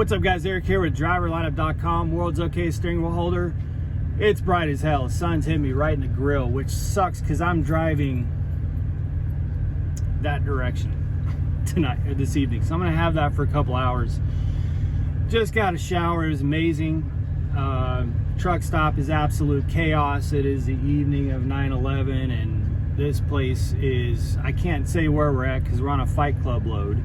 What's up, guys? Eric here with driverlineup.com, world's okayest steering wheel holder. It's bright as hell. The sun's hitting me right in the grill, which sucks because I'm driving that direction tonight or this evening. So I'm going to have that for a couple hours. Just got a shower. It was amazing. Truck stop is absolute chaos. It is the evening of 9/11, and this place is, I can't say where we're at because we're on a Fight Club load.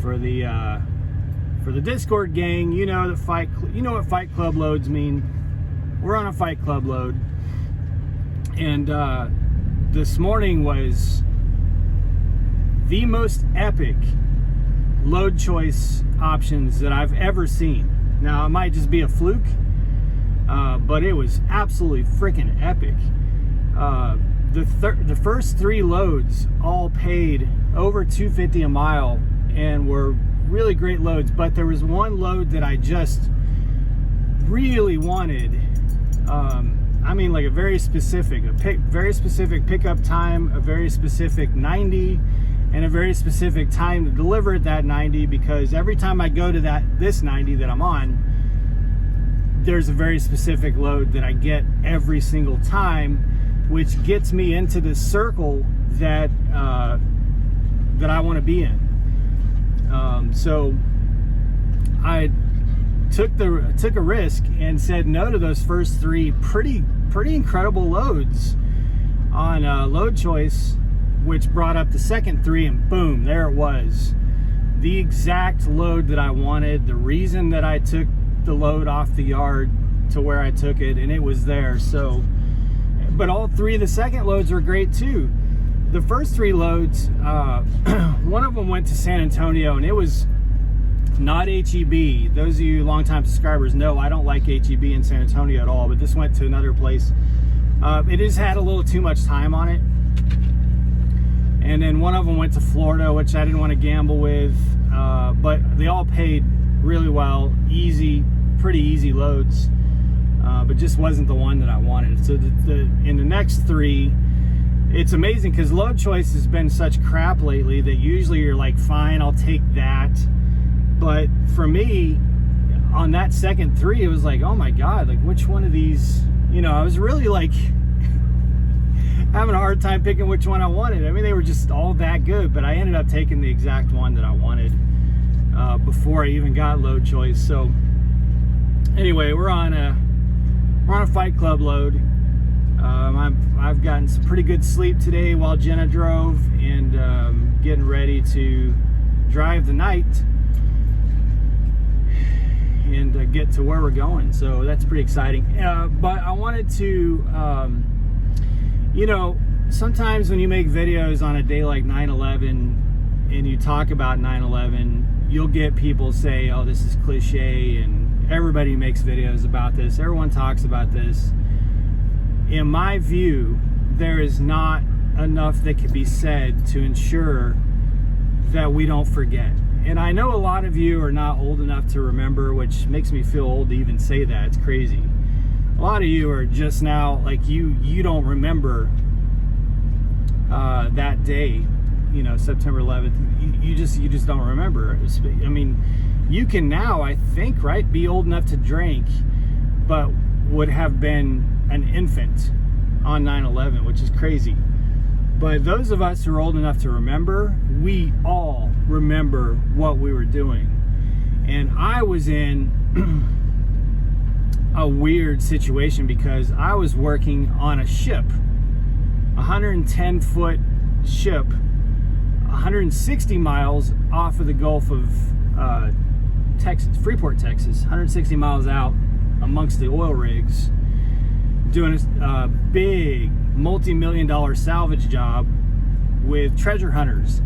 For the Discord gang, you know what Fight Club loads mean. We're on a Fight Club load, and this morning was the most epic load choice options that I've ever seen. Now, it might just be a fluke, but it was absolutely freaking epic. The first three loads all paid over $250 a mile and were really great loads, but there was one load that I just really wanted. I mean, like a very specific pickup time, a very specific 90, and a very specific time to deliver at that 90, because every time I go to this 90 that I'm on, there's a very specific load that I get every single time, which gets me into this circle that that I want to be in. So I took a risk and said no to those first three pretty incredible loads on load choice, which brought up the second three, and boom, there it was, the exact load that I wanted, the reason that I took the load off the yard to where I took it, and it was there. So, but all three of the second loads were great too. The first three loads, one of them went to San Antonio, and it was not HEB. Those of you longtime subscribers know I don't like HEB in San Antonio at all, but this went to another place. It just had a little too much time on it. And then one of them went to Florida, which I didn't want to gamble with, but they all paid really well, pretty easy loads, but just wasn't the one that I wanted. So in the next three, it's amazing because load choice has been such crap lately that usually you're like, fine, I'll take that. But for me, on that second three, it was like, oh my God, like which one of these, I was really like having a hard time picking which one I wanted. I mean, they were just all that good, but I ended up taking the exact one that I wanted before I even got load choice. So anyway, we're on a Fight Club load. I've gotten some pretty good sleep today while Jenna drove, and getting ready to drive the night and get to where we're going. So that's pretty exciting. But I wanted to, sometimes when you make videos on a day like 9/11 and you talk about 9/11, you'll get people say, oh, this is cliche, and everybody makes videos about this. Everyone talks about this. In my view, there is not enough that can be said to ensure that we don't forget. And I know a lot of you are not old enough to remember, which makes me feel old to even say that. It's crazy. A lot of you are just now, like, you don't remember that day, September 11th. You just don't remember. I mean, you can now, I think, right, be old enough to drink, but would have been an infant on 9/11, which is crazy. But those of us who are old enough to remember, we all remember what we were doing. And I was in a weird situation because I was working on a ship, 110-foot ship, 160 miles off of the Gulf of Texas, Freeport, Texas, 160 miles out amongst the oil rigs, doing a big multi-million-dollar salvage job with treasure hunters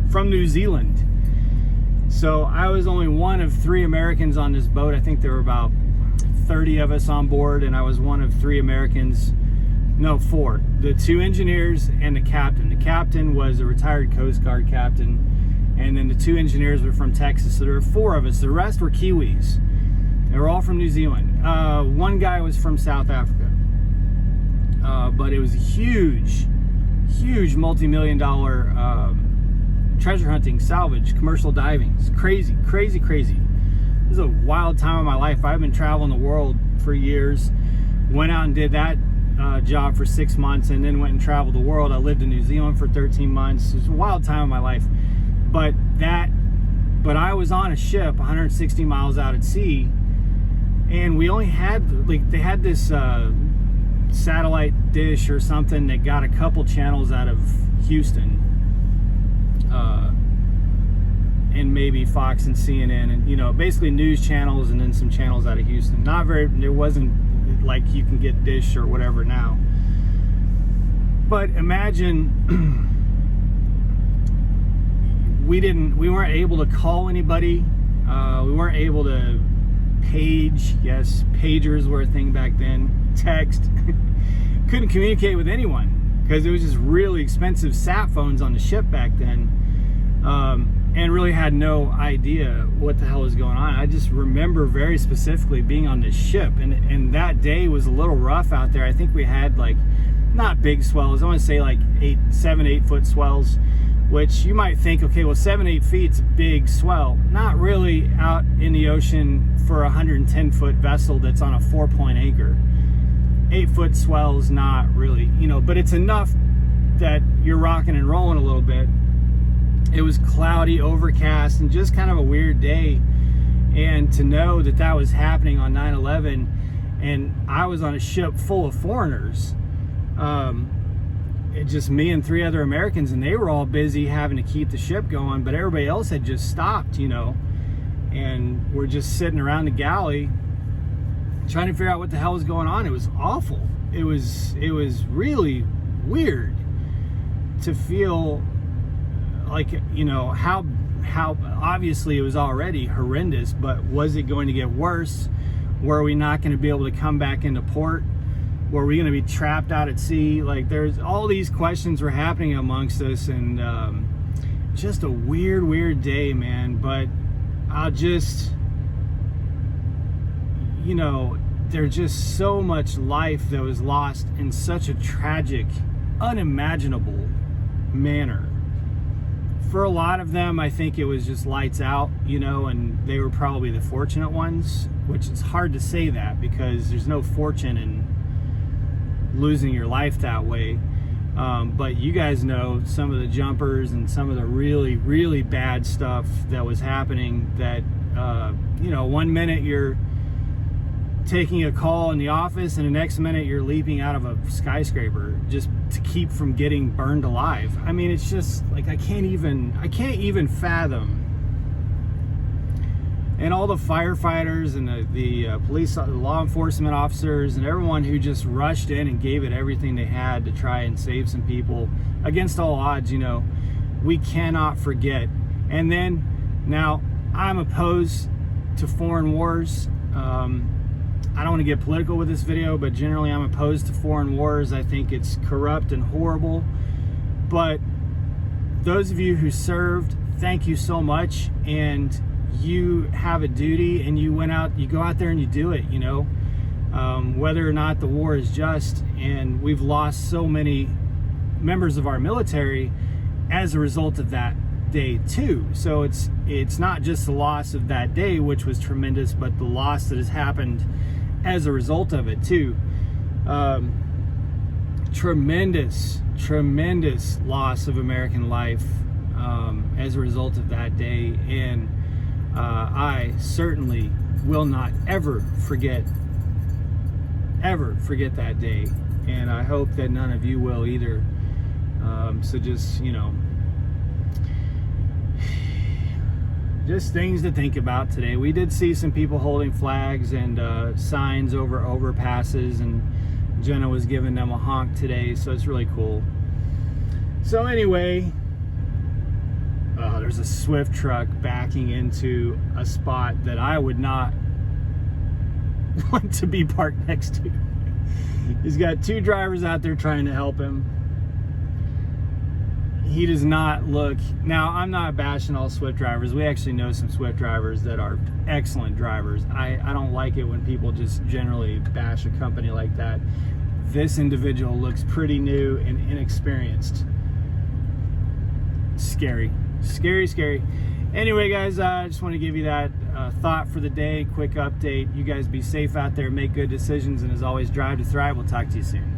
from New Zealand. So I was only one of 3 Americans on this boat. I think there were about 30 of us on board, and I was one of 3 Americans. No, 4. The 2 engineers and the captain. The captain was a retired Coast Guard captain, and then the 2 engineers were from Texas. So there were 4 of us. The rest were Kiwis. They were all from New Zealand. One guy was from South Africa. But it was a huge multi-million-dollar treasure hunting, salvage, commercial diving. It's crazy, crazy, crazy. This is a wild time of my life. I've been traveling the world for years. Went out and did that job for 6 months, and then went and traveled the world. I lived in New Zealand for 13 months. It was a wild time of my life. But I was on a ship 160 miles out at sea, and we only had, like, they had this satellite dish or something that got a couple channels out of Houston, and maybe Fox and CNN, and, you know, basically news channels, and then some channels out of Houston. Not very, it wasn't like you can get dish or whatever now. But imagine we weren't able to call anybody. We weren't able to page. Yes, pagers were a thing back then. Text. Couldn't communicate with anyone because it was just really expensive sat phones on the ship back then, and really had no idea what the hell was going on. I just remember very specifically being on this ship, and that day was a little rough out there. I think we had, like, not big swells. I want to say like 7, 8 foot swells, which you might think, okay, well, 7, 8 feet's a big swell. Not really out in the ocean for a 110-foot vessel that's on a 4-point anchor. 8-foot swells, not really, you know, but it's enough that you're rocking and rolling a little bit. It was cloudy, overcast, and just kind of a weird day. And to know that that was happening on 9/11, and I was on a ship full of foreigners, it just me and 3 other Americans, and they were all busy having to keep the ship going, but everybody else had just stopped, you know, and we're just sitting around the galley trying to figure out what the hell was going on. It was awful. It was really weird to feel like, you know, how obviously it was already horrendous, but was it going to get worse? Were we not going to be able to come back into port? Were we going to be trapped out at sea? Like, there's all these questions were happening amongst us, and just a weird day, man. But I'll just, you know, there's just so much life that was lost in such a tragic, unimaginable manner. For a lot of them, I think it was just lights out, you know, and they were probably the fortunate ones, which it's hard to say that because there's no fortune in losing your life that way. But you guys know some of the jumpers and some of the really, really bad stuff that was happening that, you know, one minute you're taking a call in the office and the next minute you're leaping out of a skyscraper just to keep from getting burned alive. I mean, it's just like, I can't even fathom. And all the firefighters and the police, law enforcement officers, and everyone who just rushed in and gave it everything they had to try and save some people against all odds, you know, we cannot forget. And then, now, I'm opposed to foreign wars. I don't want to get political with this video, but generally I'm opposed to foreign wars. I think it's corrupt and horrible. But those of you who served, thank you so much. And you have a duty, and you go out there and you do it, you know, whether or not the war is just. And we've lost so many members of our military as a result of that day too. So it's not just the loss of that day, which was tremendous, but the loss that has happened as a result of it too. Tremendous loss of American life as a result of that day. And I certainly will not ever forget that day, and I hope that none of you will either. So just, you know, just things to think about today. We did see some people holding flags and signs over overpasses, and Jenna was giving them a honk today, so it's really cool. So anyway, there's a Swift truck backing into a spot that I would not want to be parked next to. He's got 2 drivers out there trying to help him. He does not look... Now, I'm not bashing all Swift drivers. We actually know some Swift drivers that are excellent drivers. I don't like it when people just generally bash a company like that. This individual looks pretty new and inexperienced. Scary Scary, scary. Anyway, guys, I just want to give you that thought for the day, quick update. You guys be safe out there, make good decisions, and as always, drive to thrive. We'll talk to you soon.